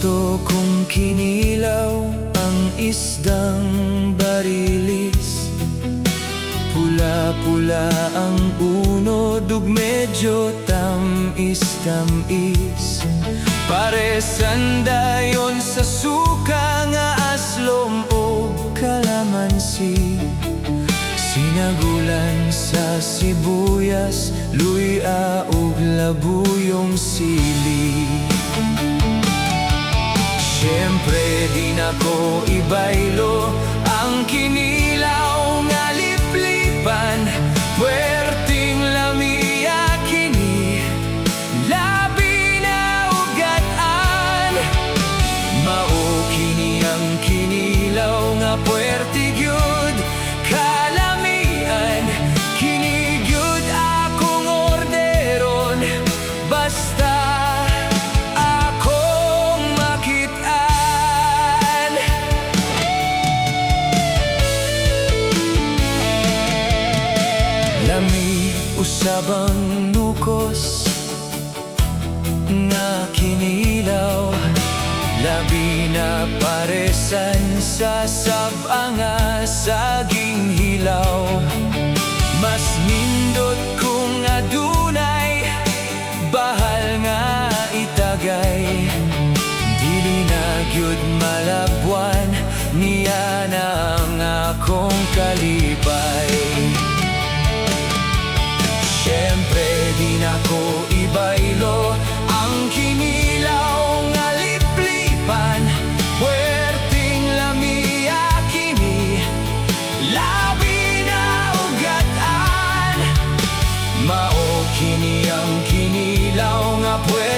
gusto kong kinilaw ang isdang barilis. Pula-pula ang unod ug medyo tamis-tamis. Paresan dayon sa suka nga aslom o kalamansi. Sinagulan sa sibuyas, luya ug labuyong sili. Siyempre di na ko ibaylo ang kinilaw nga liplipan. Puwerteng lamiya kini, labi na ugatan. Mao kini ang kinilaw nga puwerte gyud kalamian. Kini gyud akong orderon, basta lami usabang nukos nga kinilaw. Labi na paresan sa sabanga saging hilaw. Mas nindot kung adunay bahal nga itagay. Dili na gyud malabwan, niya na ang akong kalipay. Siyempre di na ko ibaylo ang kinilaw nga liplipan. Puwerteng lamiya kini, labi na ugatan. Mao kini ang kinilaw nga puwerte